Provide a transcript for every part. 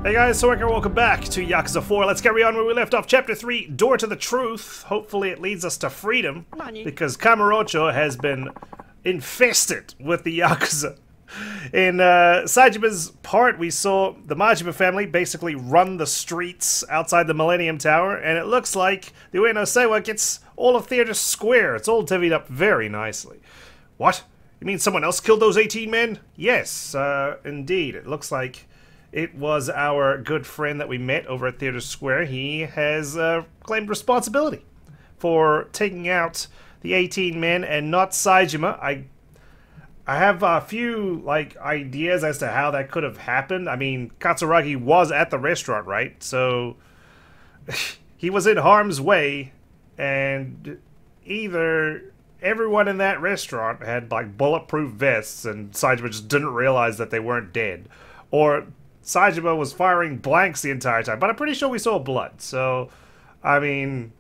Hey guys, so welcome back to Yakuza 4. Let's carry on where we left off. Chapter 3, Door to the Truth. Hopefully it leads us to freedom, because Kamurocho has been infested with the Yakuza. In Sajima's part, we saw the Majima family basically run the streets outside the Millennium Tower, and it looks like the Ueno Seiwa gets all of Theater Square. It's all divvied up very nicely. What? You mean someone else killed those 18 men? Yes, indeed. It looks like it was our good friend that we met over at Theater Square. He has claimed responsibility for taking out the 18 men and not Saejima. I have a few ideas as to how that could have happened. I mean, Katsuragi was at the restaurant, right? So he was in harm's way, and either everyone in that restaurant had bulletproof vests and Saejima just didn't realize that they weren't dead, or Saejima was firing blanks the entire time, but I'm pretty sure we saw blood, so, I mean,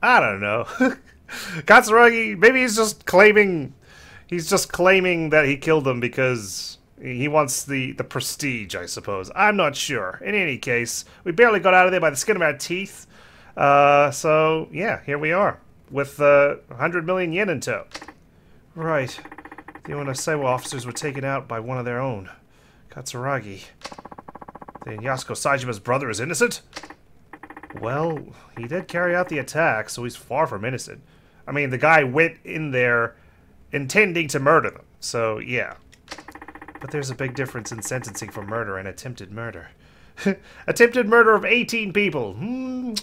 I don't know. Katsuragi, maybe he's just claiming that he killed them because he wants the prestige, I suppose. I'm not sure. In any case, we barely got out of there by the skin of our teeth, so, yeah, here we are, with 100 million yen in tow. Right. The Ueno Seiwa officers were taken out by one of their own, Katsuragi. Then Yasuko Sajima's brother is innocent? Well, he did carry out the attack, so he's far from innocent. I mean, the guy went in there intending to murder them, so yeah. But there's a big difference in sentencing for murder and attempted murder. Attempted murder of 18 people.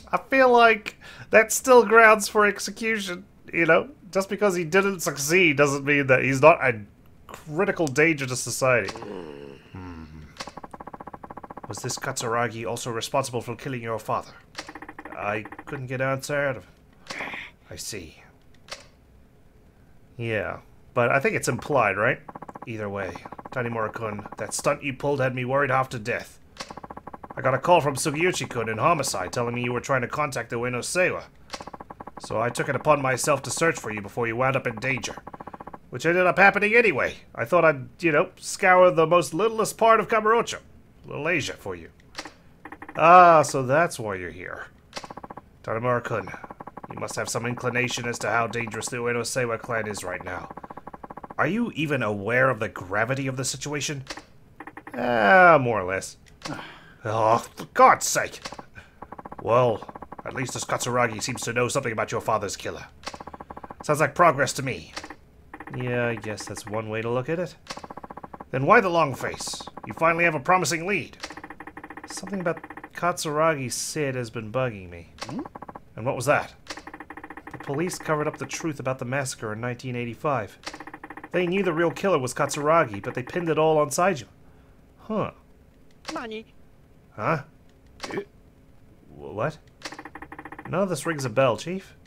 I feel like that's still grounds for execution, you know? Just because he didn't succeed doesn't mean that he's not a critical danger to society. Was this Katsuragi also responsible for killing your father? I couldn't get an answer out of him. I see. Yeah, but I think it's implied, right? Either way, Tanimura-kun, that stunt you pulled had me worried half to death. I got a call from Sugiyuchi-kun in Homicide telling me you were trying to contact the Ueno Seiwa. So I took it upon myself to search for you before you wound up in danger. Which ended up happening anyway. I thought I'd, scour the most littlest part of Kamurocho. Little Asia for you. Ah, so that's why you're here. Tanimura-kun, you must have some inclination as to how dangerous the Ueno Seiwa clan is right now. Are you even aware of the gravity of the situation? More or less. Oh, for God's sake! Well, at least this Katsuragi seems to know something about your father's killer. Sounds like progress to me. Yeah, I guess that's one way to look at it. Then why the long face? You finally have a promising lead. Something about Katsuragi Sid has been bugging me. And what was that? The police covered up the truth about the massacre in 1985. They knew the real killer was Katsuragi, but they pinned it all on Saejima. Huh. Nani? Huh? What? None of this rings a bell, Chief.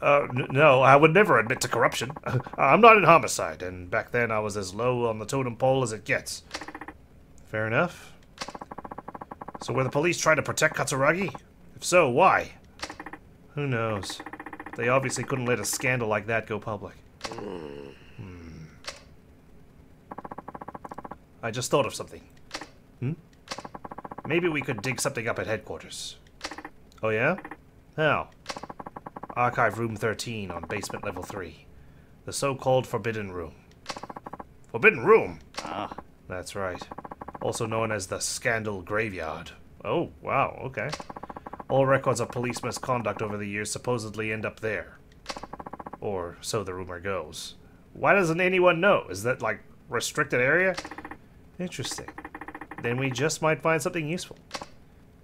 No, I would never admit to corruption. I'm not in Homicide, and back then I was as low on the totem pole as it gets. Fair enough. So were the police trying to protect Katsuragi? If so, why? Who knows? They obviously couldn't let a scandal like that go public. I just thought of something. Maybe we could dig something up at headquarters. Oh yeah? How? Archive Room 13 on basement level 3. The so-called Forbidden Room. Forbidden Room? Ah. That's right. Also known as the Scandal Graveyard. Oh, wow, okay. All records of police misconduct over the years supposedly end up there. Or so the rumor goes. Why doesn't anyone know? Is that, restricted area? Interesting. Then we just might find something useful.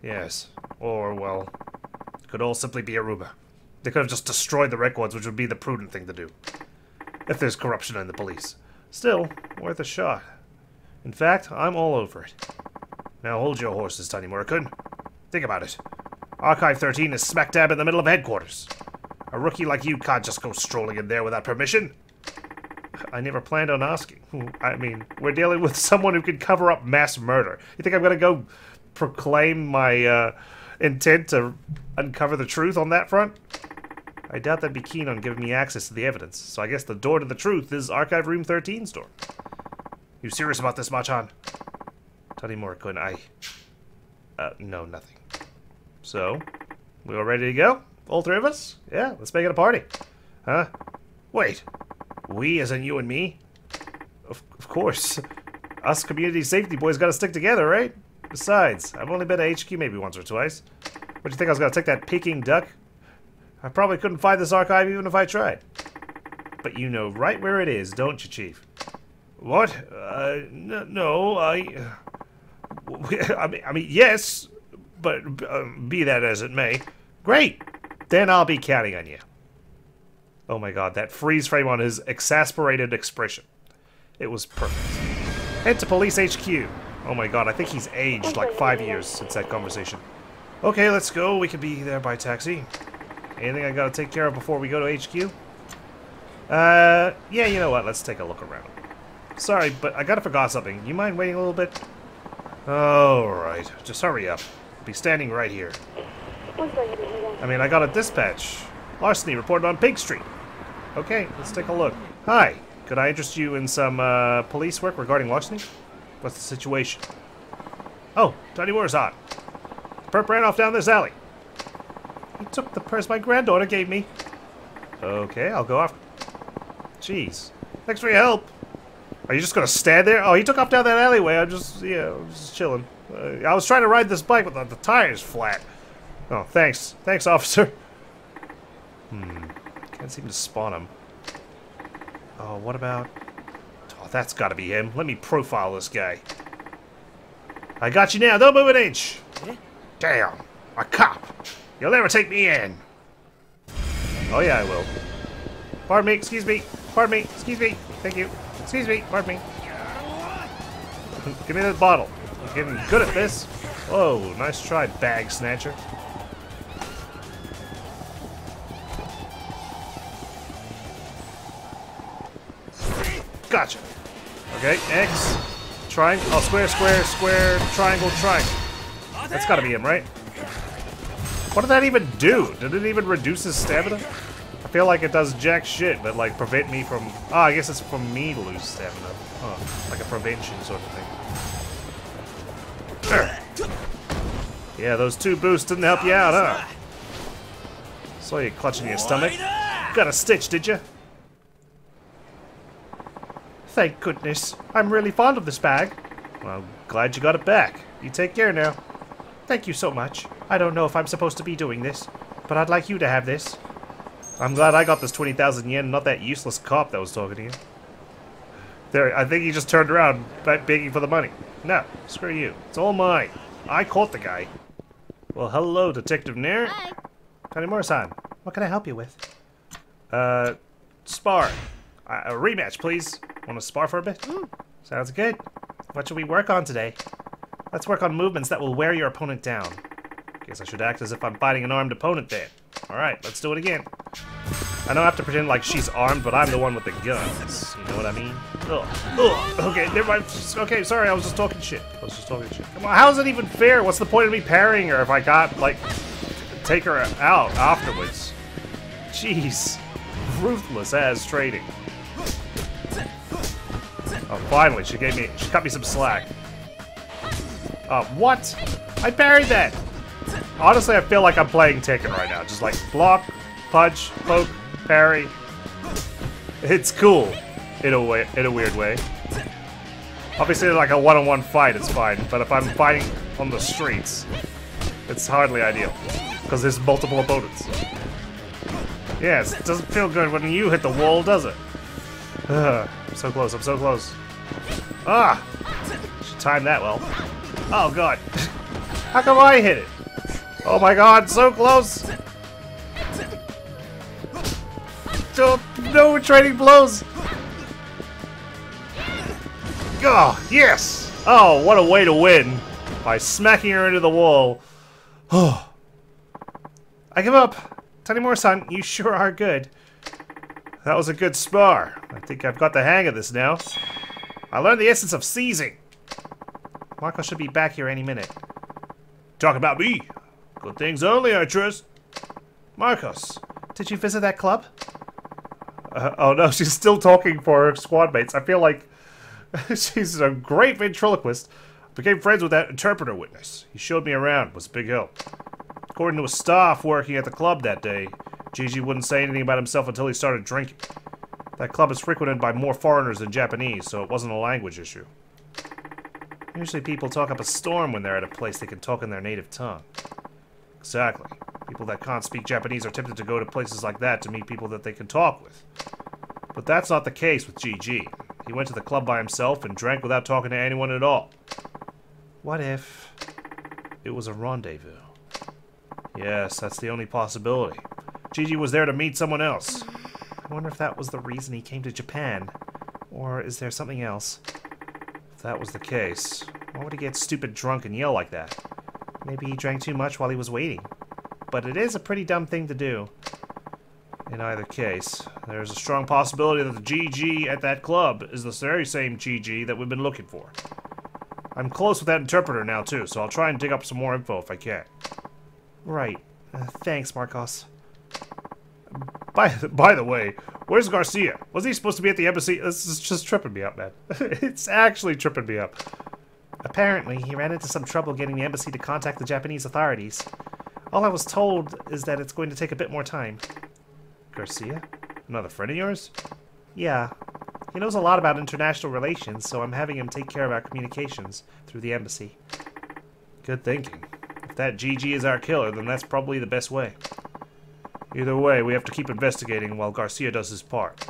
Yes. Or, well, it could all simply be a rumor. They could have just destroyed the records, which would be the prudent thing to do. If there's corruption in the police. Still, worth a shot. In fact, I'm all over it. Now hold your horses, Tanimura-kun. Think about it. Archive 13 is smack dab in the middle of headquarters. A rookie like you can't just go strolling in there without permission. I never planned on asking. I mean, we're dealing with someone who can cover up mass murder. You think I'm gonna go proclaim my intent to uncover the truth on that front? I doubt they'd be keen on giving me access to the evidence, so I guess the door to the truth is Archive Room 13's door. You serious about this, Machan? Tanimura-kun, No, nothing. So, we all ready to go? All three of us? Yeah, let's make it a party. Huh? Wait. We as in you and me? Of course. Us community safety boys gotta stick together, right? Besides, I've only been to HQ maybe once or twice. What do you think I was gonna take that Peking duck? I probably couldn't find this archive even if I tried. But you know right where it is, don't you, Chief? What? No, I mean, yes, but be that as it may. Great! Then I'll be counting on you. Oh my god, that freeze frame on his exasperated expression. It was perfect. Head to Police HQ. Oh my god, I think he's aged like 5 years since that conversation. Okay, let's go. We could be there by taxi. Anything I gotta take care of before we go to HQ? Yeah, you know what? Let's take a look around. Sorry, but I gotta forgot something. You mind waiting a little bit? Alright, just hurry up. I'll be standing right here. I mean, I got a dispatch. Larceny reported on Pig Street. Okay, let's take a look. Hi, could I interest you in some police work regarding larceny? What's the situation? Oh, Tony Moore's hot. The perp ran off down this alley. He took the purse my granddaughter gave me. Okay, I'll go off. Jeez. Thanks for your help. Are you just gonna stand there? Oh, he took off down that alleyway. I'm just chilling. I was trying to ride this bike, but the tire's flat. Oh, thanks. Thanks, officer. Can't seem to spawn him. Oh, what about... Oh, that's gotta be him. Let me profile this guy. I got you now. Don't move an inch. Damn. A cop. You'll never take me in. Oh, yeah, I will. Pardon me. Excuse me. Pardon me. Excuse me. Thank you. Excuse me. Pardon me. Give me that bottle. I'm getting good at this. Whoa, nice try, bag snatcher. Gotcha. Okay, X, triangle, oh, square, square, square, triangle, triangle. That's gotta be him, right? What did that even do? Did it even reduce his stamina? I feel like it does jack shit, but like prevent me from... Oh, I guess it's for me to lose stamina. Oh, like a prevention sort of thing. Yeah, those 2 boosts didn't help you out, huh? Saw you clutching your stomach. Got a stitch, did you? Thank goodness. I'm really fond of this bag. Well, glad you got it back. You take care now. Thank you so much. I don't know if I'm supposed to be doing this, but I'd like you to have this. I'm glad I got this 20,000 yen, not that useless cop that was talking to you. There, I think he just turned around, begging for the money. No, screw you. It's all mine. I caught the guy. Well, hello, Detective Nair. Hi. Tanimura-san, what can I help you with? Spar. A rematch, please. Want to spar for a bit? Sounds good. What should we work on today? Let's work on movements that will wear your opponent down. Guess I should act as if I'm fighting an armed opponent then. Alright, let's do it again. I don't have to pretend like she's armed, but I'm the one with the guns. You know what I mean? Ugh. Ugh. Okay, never mind. Okay, sorry, I was just talking shit. Come on, how is it even fair? What's the point of me parrying her if I can't, like, take her out afterwards? Jeez. Ruthless as trading. Oh, finally, she cut me some slack. What? I parried that! Honestly, I feel like I'm playing Tekken right now. Just like block, punch, poke, parry. It's cool, in a weird way. Obviously, like a one-on-one fight, it's fine. But if I'm fighting on the streets, it's hardly ideal because there's multiple opponents. Yes, it doesn't feel good when you hit the wall, does it? I'm so close. I'm so close. Ah! She timed that well. Oh god. How come I hit it? Oh my god, so close! Oh, no trading blows! Oh, yes! Oh, what a way to win! By smacking her into the wall. Oh. I give up! Tanimura-san, you sure are good. That was a good spar. I think I've got the hang of this now. I learned the essence of seizing. Marco should be back here any minute. Talk about me. Good things only, I trust. Marcos, did you visit that club? Oh no, she's still talking for her squad mates. I feel like she's a great ventriloquist. Became friends with that interpreter witness. He showed me around. Was a big help. According to a staff working at the club that day, Gigi wouldn't say anything about himself until he started drinking. That club is frequented by more foreigners than Japanese, so it wasn't a language issue. Usually people talk up a storm when they're at a place they can talk in their native tongue. Exactly. People that can't speak Japanese are tempted to go to places like that to meet people that they can talk with. But that's not the case with GG. He went to the club by himself and drank without talking to anyone at all. What if it was a rendezvous? Yes, that's the only possibility. Gigi was there to meet someone else. I wonder if that was the reason he came to Japan. Or is there something else? If that was the case, why would he get stupid drunk and yell like that? Maybe he drank too much while he was waiting. But it is a pretty dumb thing to do. In either case, there's a strong possibility that the GG at that club is the very same GG that we've been looking for. I'm close with that interpreter now too, so I'll try and dig up some more info if I can. Right. Thanks, Marcos. By the way, where's Garcia? Wasn't he supposed to be at the embassy? This is just tripping me up, man. It's actually tripping me up. Apparently, he ran into some trouble getting the embassy to contact the Japanese authorities. All I was told is that it's going to take a bit more time. Garcia? Another friend of yours? Yeah. He knows a lot about international relations, so I'm having him take care of our communications through the embassy. Good thinking. If that GG is our killer, then that's probably the best way. Either way, we have to keep investigating while Garcia does his part.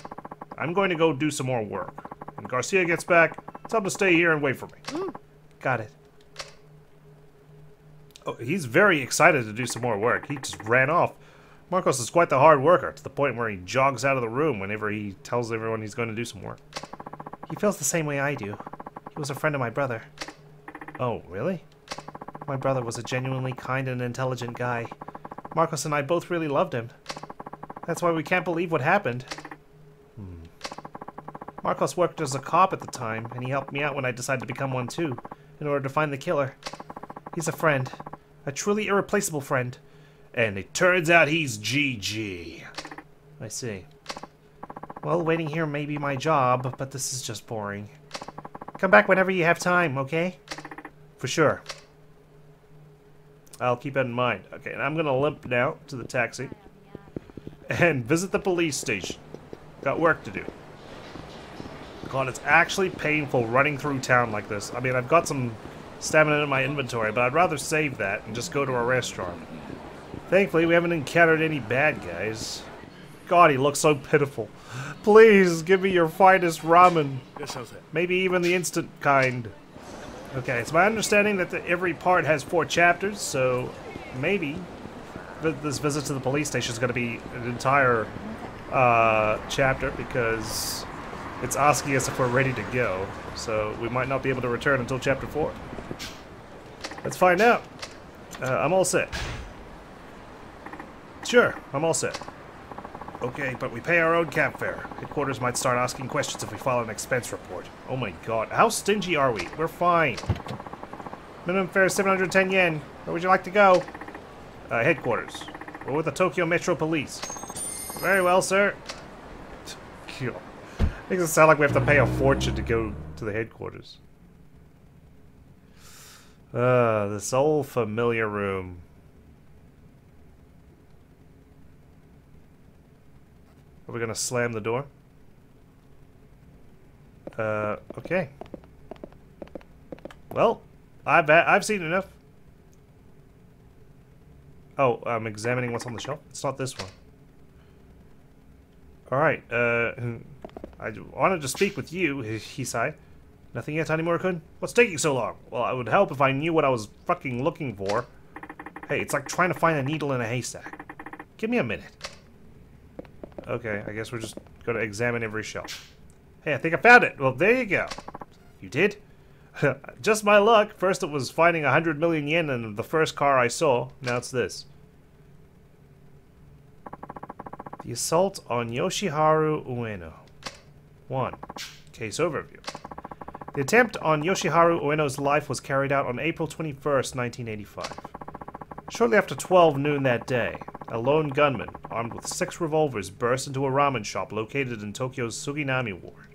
I'm going to go do some more work. When Garcia gets back, tell him to stay here and wait for me. Got it. Oh, he's very excited to do some more work. He just ran off. Marcos is quite the hard worker, to the point where he jogs out of the room whenever he tells everyone he's going to do some work. He feels the same way I do. He was a friend of my brother. Oh, really? My brother was a genuinely kind and intelligent guy. Marcos and I both really loved him. That's why we can't believe what happened. Marcos worked as a cop at the time, and he helped me out when I decided to become one too, in order to find the killer. He's a friend. A truly irreplaceable friend. And it turns out he's GG. I see. Well, waiting here may be my job, but this is just boring. Come back whenever you have time, okay? For sure. I'll keep that in mind. Okay, and I'm gonna limp now to the taxi and visit the police station. Got work to do. God, it's actually painful running through town like this. I mean, I've got some stamina in my inventory, but I'd rather save that and just go to a restaurant. Thankfully, we haven't encountered any bad guys. God, he looks so pitiful. Please, give me your finest ramen. Maybe even the instant kind. Okay, it's my understanding that every part has 4 chapters, so maybe this visit to the police station is going to be an entire chapter, because it's asking us if we're ready to go. So we might not be able to return until chapter 4. Let's find out. I'm all set. Sure, I'm all set. Okay, but we pay our own cab fare. Headquarters might start asking questions if we file an expense report. Oh my god, how stingy are we? We're fine. Minimum fare is 710 yen. Where would you like to go? Headquarters. We're with the Tokyo Metro Police. Very well, sir. God. Makes it sound like we have to pay a fortune to go to the headquarters. This old familiar room. Are we gonna slam the door? Okay. Well, I've seen enough. Oh, I'm examining what's on the shelf. It's not this one. Alright, I wanted to speak with you, he sighed. Nothing yet, Tanimura-kun? What's taking so long? Well, it would help if I knew what I was fucking looking for. Hey, it's like trying to find a needle in a haystack. Give me a minute. Okay, I guess we're just gonna examine every shelf. Hey, I think I found it! Well, there you go. You did? Just my luck. First it was finding 100 million yen in the first car I saw. Now it's this. The assault on Yoshiharu Ueno. 1. Case overview. The attempt on Yoshiharu Ueno's life was carried out on April 21st, 1985. Shortly after 12 noon that day, a lone gunman, armed with 6 revolvers, burst into a ramen shop located in Tokyo's Suginami ward.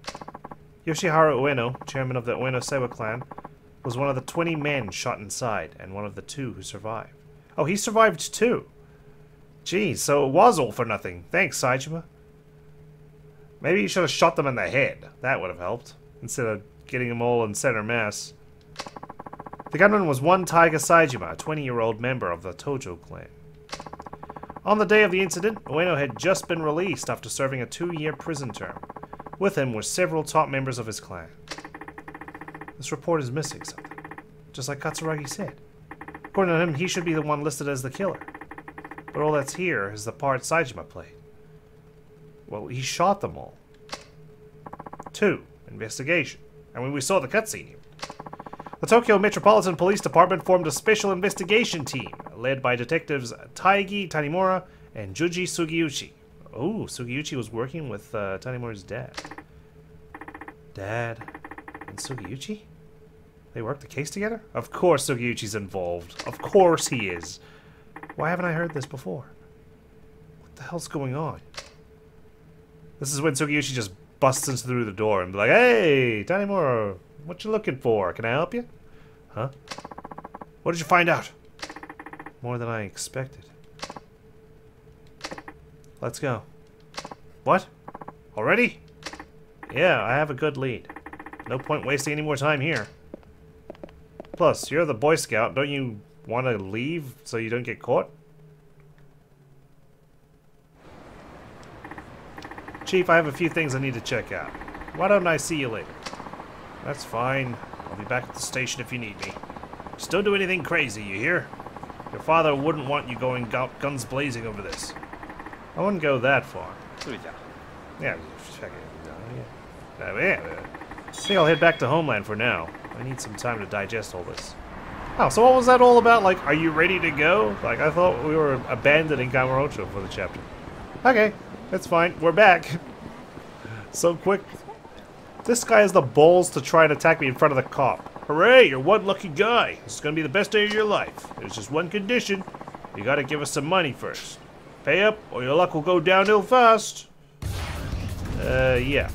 Yoshiharu Ueno, chairman of the Ueno Sewa clan, was one of the 20 men shot inside, and one of the 2 who survived. Oh, he survived too! Geez, so it was all for nothing. Thanks, Saejima. Maybe you should have shot them in the head. That would have helped, instead of getting them all in center mass. The gunman was one Taiga Saejima, a 20-year-old member of the Tojo clan. On the day of the incident, Ueno had just been released after serving a 2-year prison term. With him were several top members of his clan. This report is missing something, just like Katsuragi said. According to him, he should be the one listed as the killer. But all that's here is the part Saejima played. Well, he shot them all. 2. Investigation. And when we saw the cutscene, the Tokyo Metropolitan Police Department formed a special investigation team, led by detectives Taigi Tanimura and Juji Sugiuchi. Oh, Sugiuchi was working with Tanimura's dad. Dad and Sugiuchi? They worked the case together? Of course Sugiuchi's involved. Of course he is. Why haven't I heard this before? What the hell's going on? This is when Sugiuchi just busts in through the door and be like, "Hey, Tanimura, what you looking for? Can I help you?" Huh? What did you find out? More than I expected. Let's go. What? Already? Yeah, I have a good lead. No point wasting any more time here. Plus, you're the Boy Scout. Don't you want to leave so you don't get caught? Chief, I have a few things I need to check out. Why don't I see you later? That's fine. I'll be back at the station if you need me. Just don't do anything crazy, you hear? Your father wouldn't want you going guns blazing over this. I wouldn't go that far. Yeah, check it. I think I'll head back to Homeland for now. I need some time to digest all this. Oh, so what was that all about? Like, are you ready to go? Like, I thought we were abandoning Kamurocho for the chapter. Okay, that's fine. We're back. So quick. This guy has the balls to try and attack me in front of the cop. Hooray, you're one lucky guy. This is gonna be the best day of your life. There's just one condition. You gotta give us some money first. Pay up, or your luck will go downhill fast. Yeah.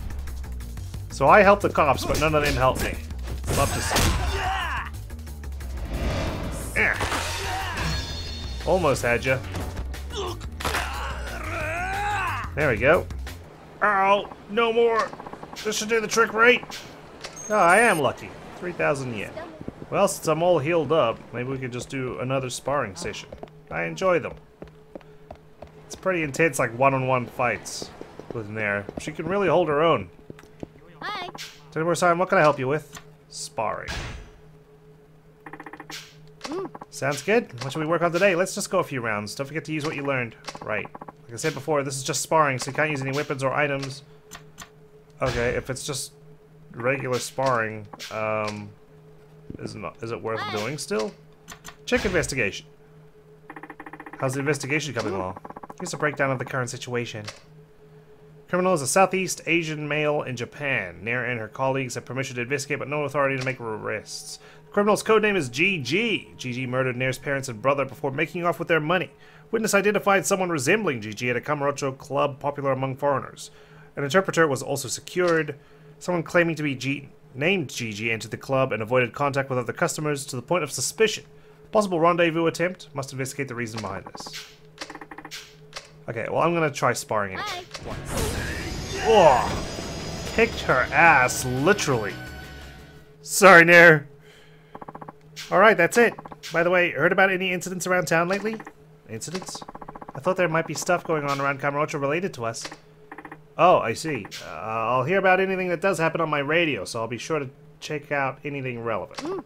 So I helped the cops, but none of them helped me. Love to see. Almost had you. There we go. Ow, no more. This should do the trick, right? Oh, I am lucky. 3,000 yen. Well, since I'm all healed up, maybe we could just do another sparring session. I enjoy them. It's pretty intense, like one-on-one fights with there. She can really hold her own. Hi. Tanimura-san, what can I help you with? Sparring. Sounds good. What should we work on today? Let's just go a few rounds. Don't forget to use what you learned. Right. Like I said before, this is just sparring, so you can't use any weapons or items. Okay, if it's just regular sparring, is it worth doing still? Check investigation. How's the investigation coming along? Here's a breakdown of the current situation. Criminal is a Southeast Asian male in Japan. Nair and her colleagues have permission to investigate, but no authority to make arrests. The criminal's codename is GG. GG murdered Nair's parents and brother before making off with their money. Witness identified someone resembling GG at a Kamurocho club popular among foreigners. An interpreter was also secured. Someone claiming to be named GG entered the club and avoided contact with other customers to the point of suspicion. Possible rendezvous attempt. Must investigate the reason behind this. Okay, well, I'm gonna try sparring it. Oh, kicked her ass, literally. Sorry, Nair. Alright, that's it. By the way, heard about any incidents around town lately? Incidents? I thought there might be stuff going on around Kamurocho related to us. Oh, I see. I'll hear about anything that does happen on my radio, so I'll be sure to check out anything relevant.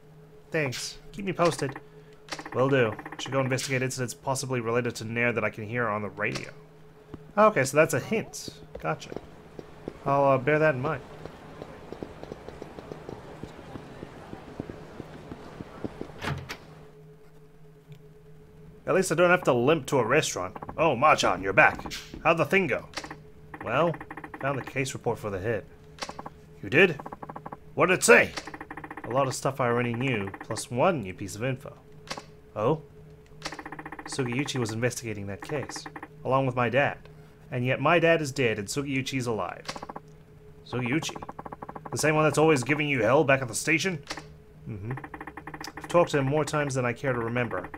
Thanks. Keep me posted. Will do. Should go investigate incidents possibly related to Nair that I can hear on the radio. Okay, so that's a hint. Gotcha. I'll bear that in mind. At least I don't have to limp to a restaurant. Oh, Machan, you're back. How'd the thing go? Well, found the case report for the hit. You did? What did it say? A lot of stuff I already knew, plus one new piece of info. Oh? Sugiuchi was investigating that case, along with my dad. And yet my dad is dead and Sugiuchi's alive. Sugiuchi? The same one that's always giving you hell back at the station? I've talked to him more times than I care to remember,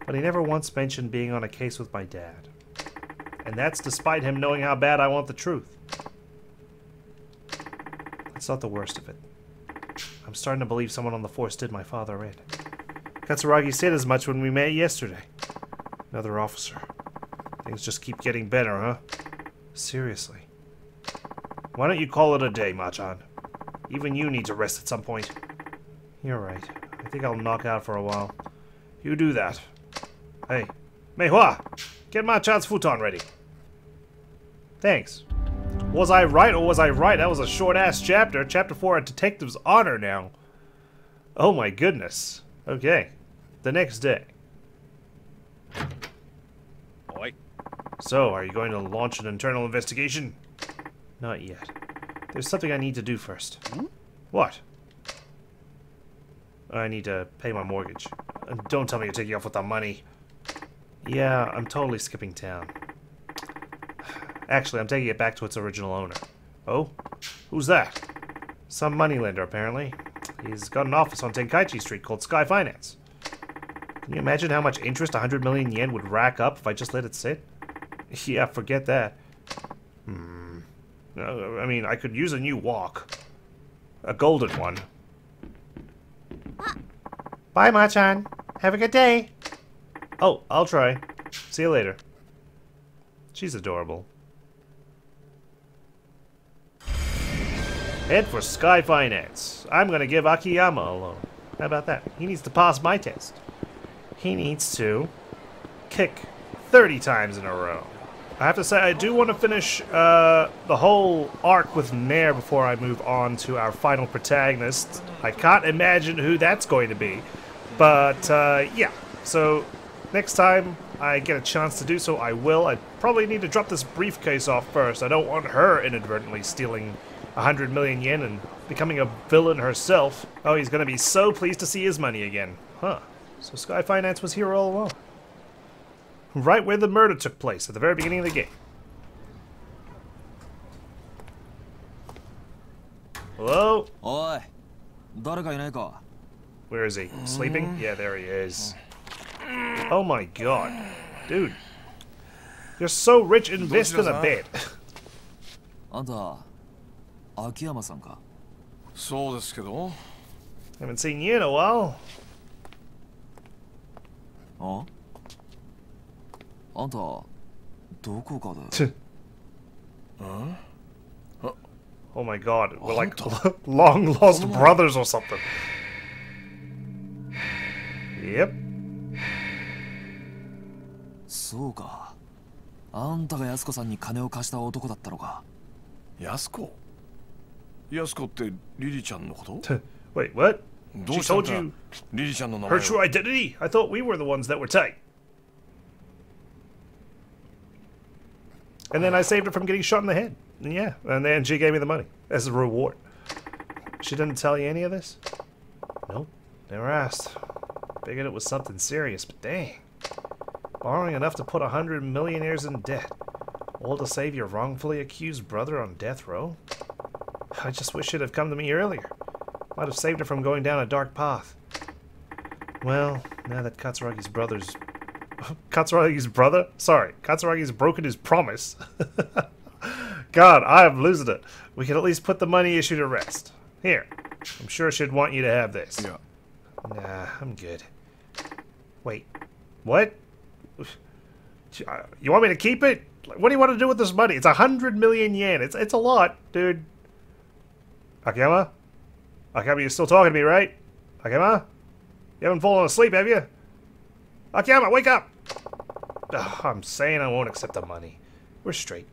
but he never once mentioned being on a case with my dad. And that's despite him knowing how bad I want the truth. That's not the worst of it. I'm starting to believe someone on the force did my father in. Katsuragi said as much when we met yesterday. Another officer. Things just keep getting better, huh? Seriously. Why don't you call it a day, Machan? Even you need to rest at some point. You're right. I think I'll knock out for a while. You do that. Hey, Meihua! Get Machan's futon ready. Thanks. Was I right or was I right? That was a short-ass chapter. Chapter 4 at Detective's Honor now. Oh my goodness. Okay. The next day. Oi. So, are you going to launch an internal investigation? Not yet. There's something I need to do first. What? I need to pay my mortgage. Don't tell me you're taking off with the money. Yeah, I'm totally skipping town. Actually, I'm taking it back to its original owner. Oh? Who's that? Some moneylender, apparently. He's got an office on Tenkaichi Street called Sky Finance. Can you imagine how much interest 100 million yen would rack up if I just let it sit? Yeah, forget that. I mean, I could use a new walk. A golden one. Bye, Machan. Have a good day. Oh, I'll try. See you later. She's adorable. Head for Sky Finance. I'm gonna give Akiyama a loan. How about that? He needs to pass my test. He needs to kick 30 times in a row. I have to say, I do want to finish the whole arc with Nair before I move on to our final protagonist. I can't imagine who that's going to be. But, yeah. So, next time I get a chance to do so, I will. I probably need to drop this briefcase off first. I don't want her inadvertently stealing 100 million yen and becoming a villain herself. Oh, he's going to be so pleased to see his money again. Huh. So Sky Finance was here all along. Right where the murder took place, at the very beginning of the game. Hello? Oi. Where is he? Sleeping? Yeah, there he is. Oh my god. Dude. You're so rich, invest in a bed. あんた、秋山さんか。そうですけど。Haven't seen you in a while. あんた、どこかで。Oh my god, we're like long lost brothers or something. Yep. そうか。あんたが安子さんに金を貸した男だったのか。安子ってリリちゃんのこと？ Wait, what? ど She うしたん told だ you リリちゃんの名 her 前 true を。 identity? I thought we were the ones that were tight. And then I saved her from getting shot in the head. And yeah, and then she gave me the money as a reward. She didn't tell you any of this? Nope, never asked. Figured it was something serious, but dang. Borrowing enough to put 100 millionaires in debt. All to save your wrongfully accused brother on death row? I just wish she'd have come to me earlier. Might have saved her from going down a dark path. Well, now that Katsuragi's brother's... Katsuragi's brother? Sorry, Katsuragi's broken his promise. God, I am losing it. We can at least put the money issue to rest. Here, I'm sure she'd want you to have this. Yeah. Nah, I'm good. Wait, what? You want me to keep it? What do you want to do with this money? It's 100 million yen. It's a lot, dude. Akiyama? Akiyama, you're still talking to me, right? Akiyama? You haven't fallen asleep, have you? Akiyama, wake up! Ugh, I'm saying I won't accept the money. We're straight.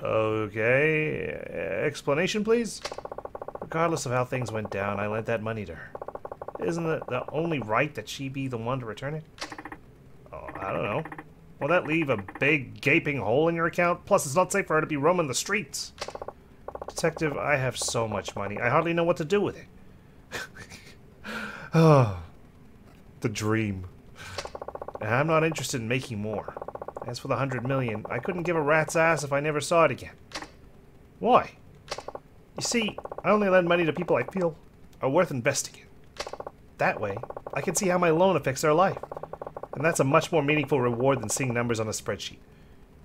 Okay. Explanation, please? Regardless of how things went down, I lent that money to her. Isn't it the only right that she be the one to return it? Oh, I don't know. Will that leave a big gaping hole in your account? Plus, it's not safe for her to be roaming the streets. Detective, I have so much money. I hardly know what to do with it. Oh, the dream. And I'm not interested in making more. As for the 100 million, I couldn't give a rat's ass if I never saw it again. Why? You see, I only lend money to people I feel are worth investing in. That way, I can see how my loan affects their life. And that's a much more meaningful reward than seeing numbers on a spreadsheet.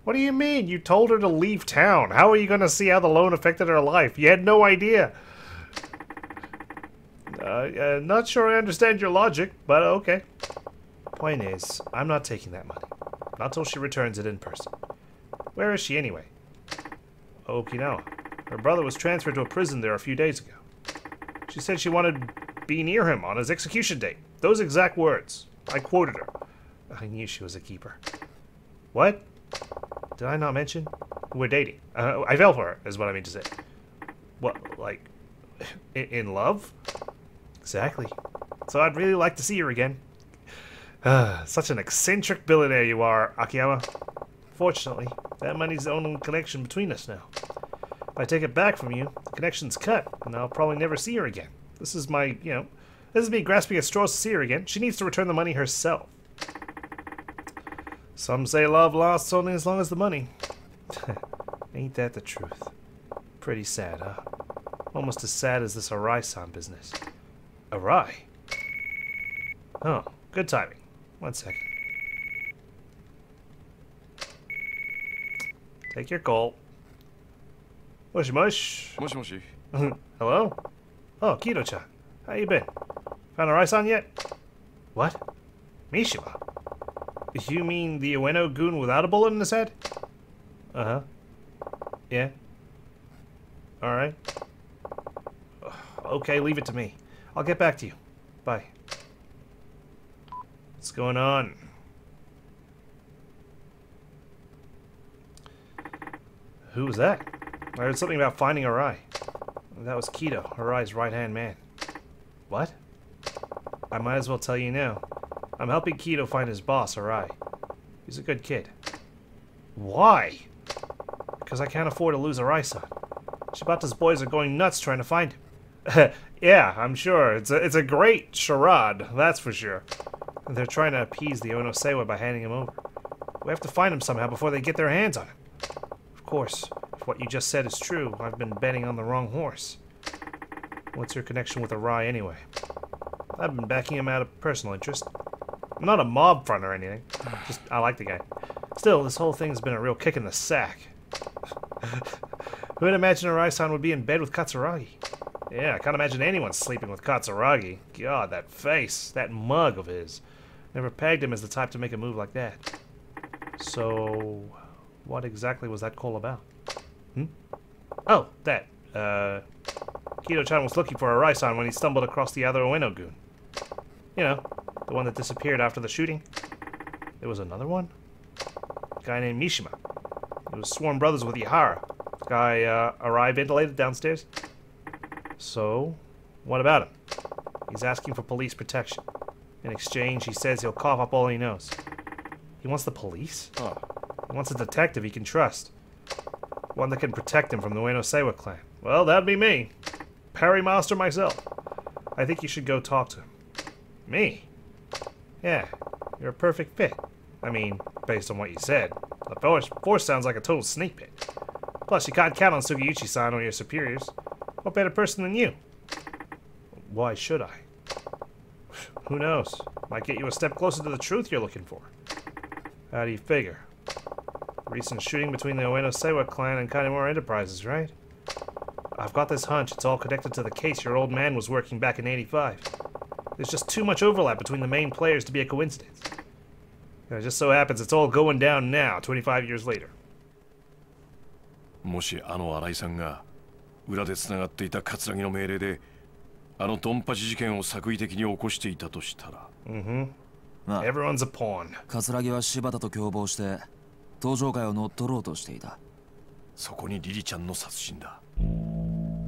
What do you mean? You told her to leave town. How are you going to see how the loan affected her life? You had no idea. Not sure I understand your logic, but okay. Point is, I'm not taking that money. Not till she returns it in person. Where is she anyway? Okinawa. Her brother was transferred to a prison there a few days ago. She said she wanted to be near him on his execution date. Those exact words. I quoted her. I knew she was a keeper. What? Did I not mention? We're dating. I fell for her, is what I mean to say. What, like, in love? Exactly. So I'd really like to see her again. Such an eccentric billionaire you are, Akiyama. Fortunately, that money's the only connection between us now. If I take it back from you, the connection's cut, and I'll probably never see her again. This is my, this is me grasping at straws to see her again. She needs to return the money herself. Some say love lasts only as long as the money. Ain't that the truth? Pretty sad, huh? Almost as sad as this Arai-san business. Arai? Oh, good timing. 1 second. Take your call. Mush mush. もしもし Hello? Oh, Kido-chan. How you been? Found Arai-san yet? What? Mishima? You mean the Ueno-gun without a bullet in his head? Uh-huh. Yeah. Alright. Okay, leave it to me. I'll get back to you. Bye. What's going on? Who was that? I heard something about finding Arai. That was Kido, Arai's right-hand man. What? I might as well tell you now. I'm helping Kido find his boss, Arai. He's a good kid. Why? Because I can't afford to lose Arai-san. Shibata's boys are going nuts trying to find him. Yeah, I'm sure. It's a great charade, that's for sure. They're trying to appease the Ono-sewa by handing him over. We have to find him somehow before they get their hands on him. Of course, if what you just said is true, I've been betting on the wrong horse. What's your connection with Arai anyway? I've been backing him out of personal interest. I'm not a mob front or anything. Just, I like the guy. Still, this whole thing's been a real kick in the sack. Who'd imagine Arai-san would be in bed with Katsuragi? Yeah, I can't imagine anyone sleeping with Katsuragi. God, that face, that mug of his. Never pegged him as the type to make a move like that. So, what exactly was that call about? Oh, that. Kido-chan was looking for Arai-san when he stumbled across the other Ueno-gun. You know, the one that disappeared after the shooting. There was another one? A guy named Mishima. He was sworn brothers with Ihara. Guy, Arai ventilated downstairs. So, what about him? He's asking for police protection. In exchange, he says he'll cough up all he knows. He wants the police? Oh. He wants a detective he can trust. One that can protect him from the Ueno-sewa clan. Well, that'd be me. Parry master myself. I think you should go talk to him. Me? Yeah, you're a perfect fit. I mean, based on what you said. The force sounds like a total snake pit. Plus, you can't count on Sugiyuchi-san or your superiors. What better person than you? Why should I? Who knows? Might get you a step closer to the truth you're looking for. How do you figure? Recent shooting between the Ueno-sewa clan and Kamurocho Enterprises, right? I've got this hunch it's all connected to the case your old man was working back in '85. There's just too much overlap between the main players to be a coincidence. It just so happens it's all going down now, 25 years later. もしあの新井さんが裏でつながっていた桂木の命令であのドンパチ事件を作為的に起こしていたとしたら。Everyone's a pawn. 桂木は柴田と共謀して登場会を乗っ取ろうとしていた。そこにリリちゃんの殺人だ。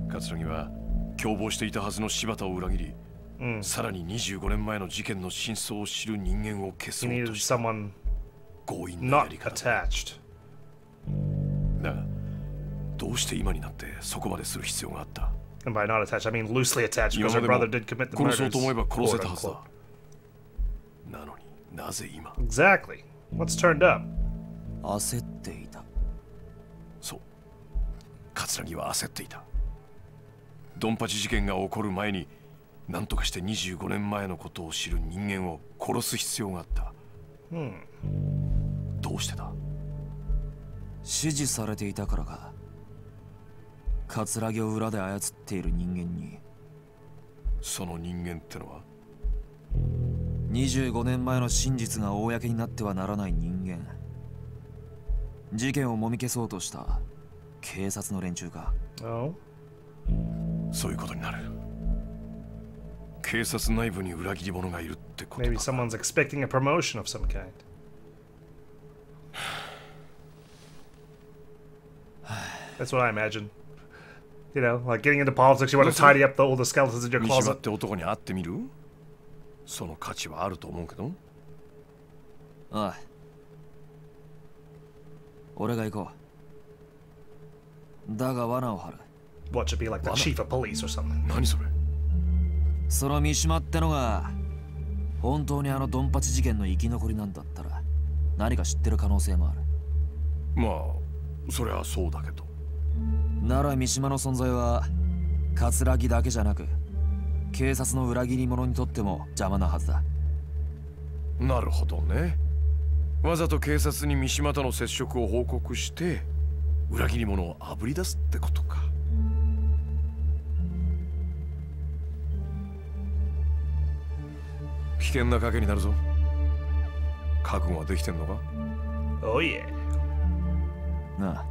桂木は共謀していたはずの柴田を裏切り、さらに25年前の事件の真相を知る人間を消そうとした。強引なやり方だ。だが、どうして今になってそこまでする必要があった？ And by not attached, I mean loosely attached, because her brother did commit the murders. 殺そうと思えば殺せたはずだ。なのになぜ今？ Exactly. What's turned up? 焦っていた。そう。桂木は焦っていた。ドンパチ事件が起こる前に何とかして25年前のことを知る人間を殺す必要があった。どうしてだ？指示されていたからか。葛城を裏で操っている人間に。その人間ってのは25年前の真実が公になってはならない人間。事件をもみ消そうとした警察の連中か。そういうことになる。警察内部に裏切り者がいるってことだ。 Maybe someone's expecting a promotion of some kind. That's what I imagine. You know, like getting into politics, you want to tidy up all the skeletons in your 三島っ closet. て男に会ってみる？その価値はあると思うけど。ああ、俺が行こう。だが罠を張る。 What, should be like the chief of police or something? 何それ？その三島ってのが本当にあのドンパチ事件の生き残りなんだったら何か知ってる可能性もある。まあそりゃそうだけど。なら三島の存在は葛城だけじゃなく警察の裏切り者にとっても邪魔なはずだ。なるほどね。わざと警察に三島との接触を報告して裏切り者をあぶり出すってことか。危険な賭けになるぞ。覚悟はできてんのか？ Oh yeah. なあ、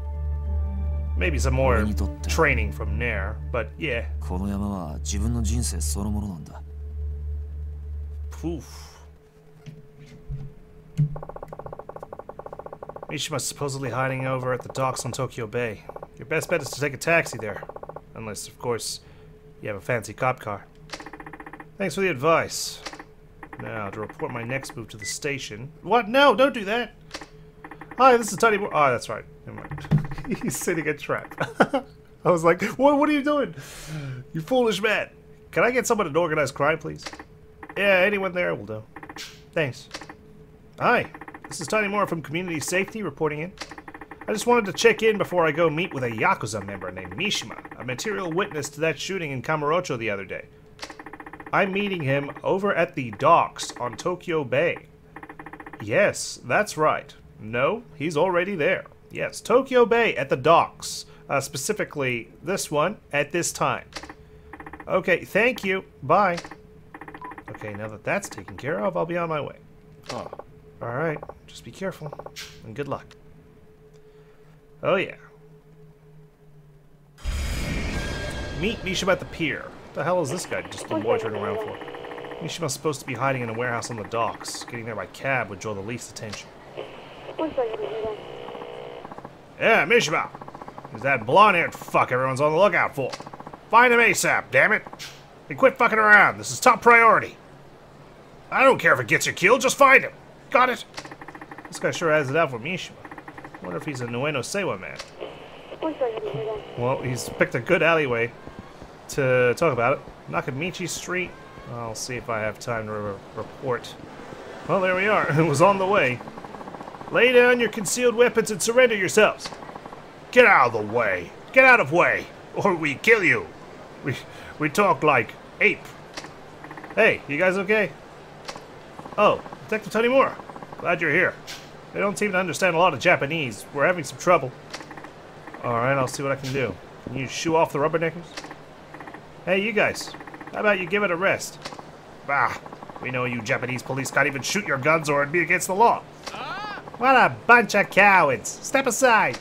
Maybe some more training from there, but yeah. この山は自分の人生そのものなんだ。Poof. Mishima's supposedly hiding over at the docks on Tokyo Bay. Your best bet is to take a taxi there. Unless, of course, you have a fancy cop car. Thanks for the advice. Now, to report my next move to the station. What? No, don't do that! Hi, this is Tiny Boy. Oh, that's right. Never mind. He's setting a trap. I was like, what are you doing? You foolish man. Can I get someone to organize crime, please? Yeah, anyone there will do. Thanks. Hi, this is Tiny Moore from Community Safety reporting in. I just wanted to check in before I go meet with a Yakuza member named Mishima, a material witness to that shooting in Kamurocho the other day. I'm meeting him over at the docks on Tokyo Bay. Yes, that's right. No, he's already there. Yes, Tokyo Bay at the docks. Specifically, this one at this time. Okay, thank you. Bye. Okay, now that that's taken care of, I'll be on my way. Oh. Alright, just be careful. And good luck. Oh yeah. Meet Mishima at the pier. What the hell is this guy just loitering around for? Mishima's supposed to be hiding in a warehouse on the docks. Getting there by cab would draw the least attention. Yeah, Mishima! He's that blonde-haired fuck everyone's on the lookout for. Find him ASAP, damn it! And quit fucking around. This is top priority. I don't care if it gets you killed, just find him. Got it? This guy sure has it out for Mishima. I wonder if he's a Nueno Sewa man. Well, he's picked a good alleyway to talk about it. Nakamichi Street. I'll see if I have time to report. Well, there we are. It was on the way. Lay down your concealed weapons and surrender yourselves. Get out of the way. Get out of way, or we kill you. We talk like ape. Hey, you guys okay? Oh, Detective Tanimura. Glad you're here. They don't seem to understand a lot of Japanese. We're having some trouble. Alright, I'll see what I can do. Can you shoo off the rubberneckers? Hey, you guys. How about you give it a rest? Bah, we know you Japanese police can't even shoot your guns or it'd be against the law. What a bunch of cowards. Step aside.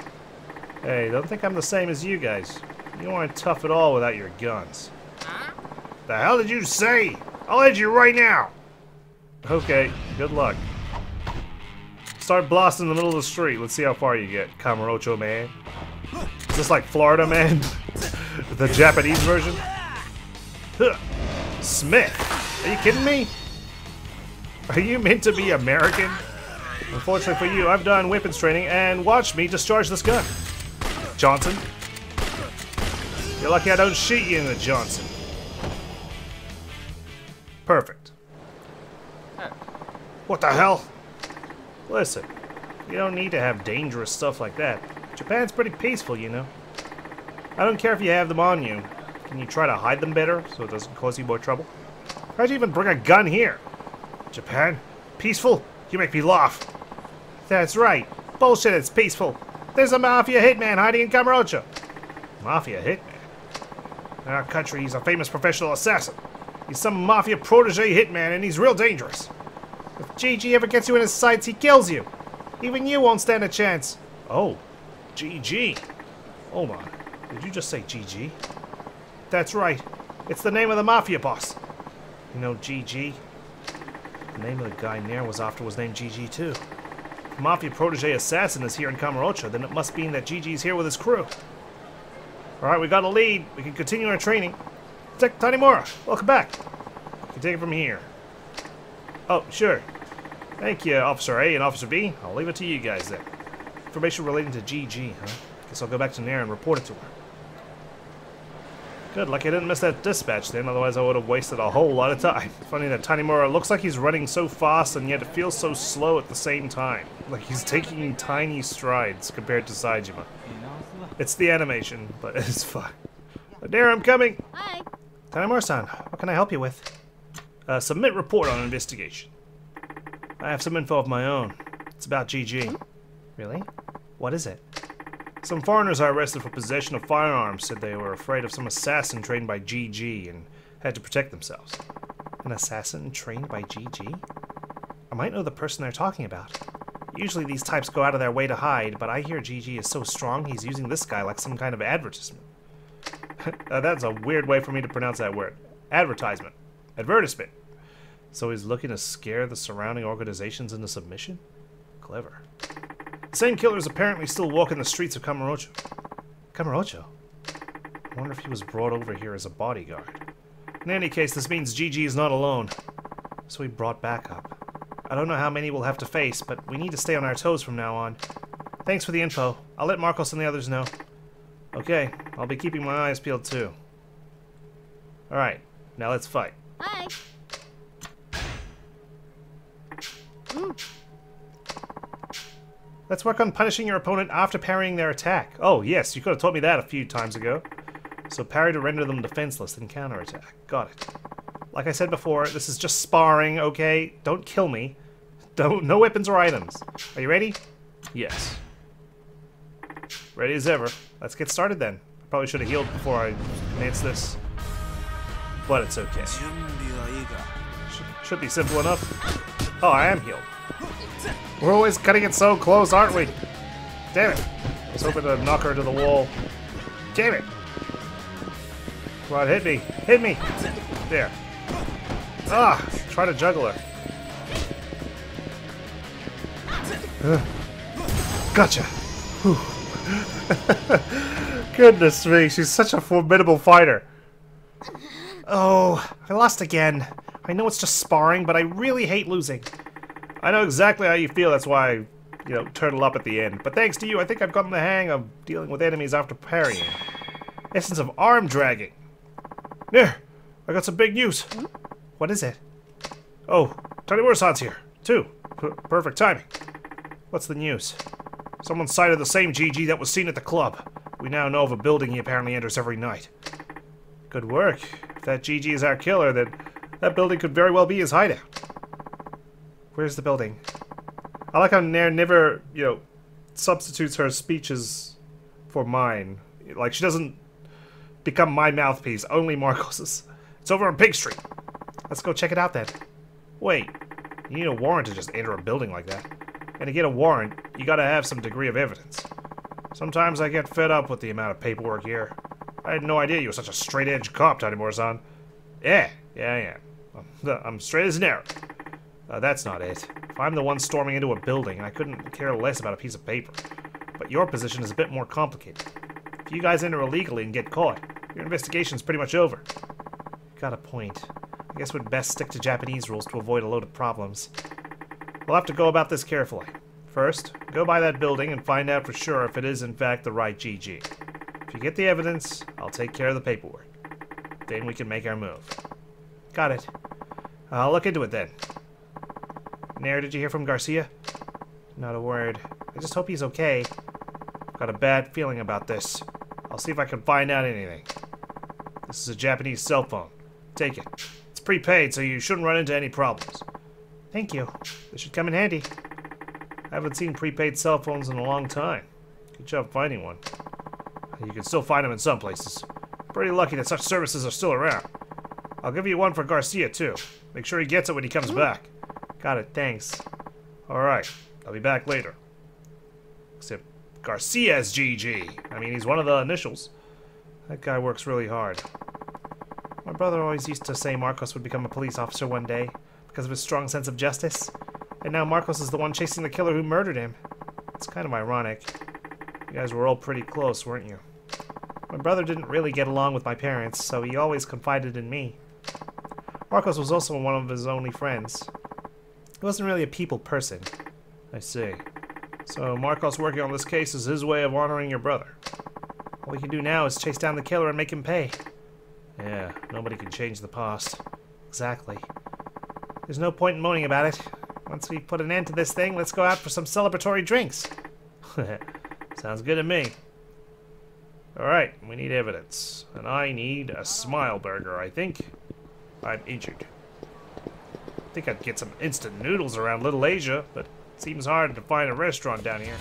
Hey, don't think I'm the same as you guys. You aren't tough at all without your guns. The hell did you say? I'll end you right now. Okay, good luck. Start blasting in the middle of the street. Let's see how far you get, Kamurocho man. Is this like Florida man? The Japanese version? Huh. Smith, are you kidding me? Are you meant to be American? Unfortunately for you, I've done weapons training, and watch me discharge this gun. Johnson. You're lucky I don't shoot you in the Johnson. Perfect. What the hell? Listen, you don't need to have dangerous stuff like that. Japan's pretty peaceful, you know. I don't care if you have them on you. Can you try to hide them better so it doesn't cause you more trouble? How'd you even bring a gun here? Japan? Peaceful? You make me laugh. That's right. Bullshit, it's peaceful. There's a mafia hitman hiding in Kamurocho. Mafia hitman? In our country, he's a famous professional assassin. He's some mafia protege hitman, and he's real dangerous. If GG ever gets you in his sights, he kills you. Even you won't stand a chance. Oh, GG. Hold on. Did you just say GG? That's right. It's the name of the mafia boss. You know GG? The name of the guy Nair was after was named GG too. If mafia protege assassin is here in Kamurocho, then it must mean that GG's here with his crew. Alright, we got a lead. We can continue our training. Detective Tanimura, welcome back. You can take it from here. Oh, sure. Thank you, Officer A and Officer B. I'll leave it to you guys then. Information relating to GG, huh? Guess I'll go back to Nair and report it to her. Good, lucky I didn't miss that dispatch then, otherwise I would have wasted a whole lot of time. Funny that Tanimura looks like he's running so fast and yet it feels so slow at the same time. Like he's taking tiny strides compared to Saejima. It's the animation, but it's fun. Nair, I'm coming! Hi. Tanimura-san, what can I help you with? Submit report on investigation. I have some info of my own. It's about GG. Really? What is it? Some foreigners I arrested for possession of firearms said they were afraid of some assassin trained by GG and had to protect themselves. An assassin trained by GG? I might know the person they're talking about. Usually these types go out of their way to hide, but I hear GG is so strong he's using this guy like some kind of advertisement. That's a weird way for me to pronounce that word. Advertisement. Advertisement. So he's looking to scare the surrounding organizations into submission? Clever. The same killer is apparently still walking the streets of Kamurocho. Kamurocho? I wonder if he was brought over here as a bodyguard. In any case, this means GG is not alone. So he brought backup. I don't know how many we'll have to face, but we need to stay on our toes from now on. Thanks for the info. I'll let Marcos and the others know. Okay, I'll be keeping my eyes peeled too. Alright, now let's fight. Hi. Let's work on punishing your opponent after parrying their attack. Oh, yes, you could have told me that a few times ago. So parry to render them defenseless and counterattack. Got it. Like I said before, this is just sparring, okay? Don't kill me. No weapons or items. Are you ready? Yes. Ready as ever. Let's get started then. I probably should have healed before I advanced this. But it's okay. Should be simple enough. Oh, I am healed. We're always cutting it so close, aren't we? Damn it. I was hoping to knock her to the wall. Damn it. Come on, hit me. Hit me. There. Ah, try to juggle her. Gotcha. Goodness me, she's such a formidable fighter. Oh, I lost again. I know it's just sparring, but I really hate losing. I know exactly how you feel, that's why I, turtle up at the end. But thanks to you, I think I've gotten the hang of dealing with enemies after parrying. Essence of arm dragging. There, I got some big news. What is it? Oh, Tanimura-san's here, too. Perfect timing. What's the news? Someone sighted the same GG that was seen at the club. We now know of a building he apparently enters every night. Good work. If that GG is our killer, then that building could very well be his hideout. Where's the building? I like how Nair never, substitutes her speeches for mine. Like, she doesn't become my mouthpiece, only Marcos's. It's over on Pig Street. Let's go check it out then. Wait, you need a warrant to just enter a building like that. And to get a warrant, you gotta have some degree of evidence. Sometimes I get fed up with the amount of paperwork here. I had no idea you were such a straight-edge cop, Tanimura-san. Yeah, I am. I'm straight as an arrow. That's not it. If I'm the one storming into a building, I couldn't care less about a piece of paper. But your position is a bit more complicated. If you guys enter illegally and get caught, your investigation's pretty much over. Got a point. I guess we'd best stick to Japanese rules to avoid a load of problems. We'll have to go about this carefully. First, go by that building and find out for sure if it is in fact the right GG. If you get the evidence, I'll take care of the paperwork. Then we can make our move. Got it. I'll look into it then. Nair, did you hear from Garcia? Not a word. I just hope he's okay. Got a bad feeling about this. I'll see if I can find out anything. This is a Japanese cell phone. Take it. It's prepaid, so you shouldn't run into any problems. Thank you. This should come in handy. I haven't seen prepaid cell phones in a long time. Good job finding one. You can still find them in some places. Pretty lucky that such services are still around. I'll give you one for Garcia, too. Make sure he gets it when he comes back. Got it, thanks. Alright, I'll be back later. Except Garcia's GG. I mean, he's one of the initials. That guy works really hard. My brother always used to say Marcos would become a police officer one day because of his strong sense of justice. And now Marcos is the one chasing the killer who murdered him. It's kind of ironic. You guys were all pretty close, weren't you? My brother didn't really get along with my parents, so he always confided in me. Marcos was also one of his only friends. He wasn't really a people person. I see. So Marcos working on this case is his way of honoring your brother. All we can do now is chase down the killer and make him pay. Yeah, nobody can change the past. Exactly. There's no point in moaning about it. Once we put an end to this thing, let's go out for some celebratory drinks. Sounds good to me. Alright, we need evidence. And I need a smile burger, I think. I'm injured. I think I'd get some instant noodles around Little Asia, but it seems hard to find a restaurant down here.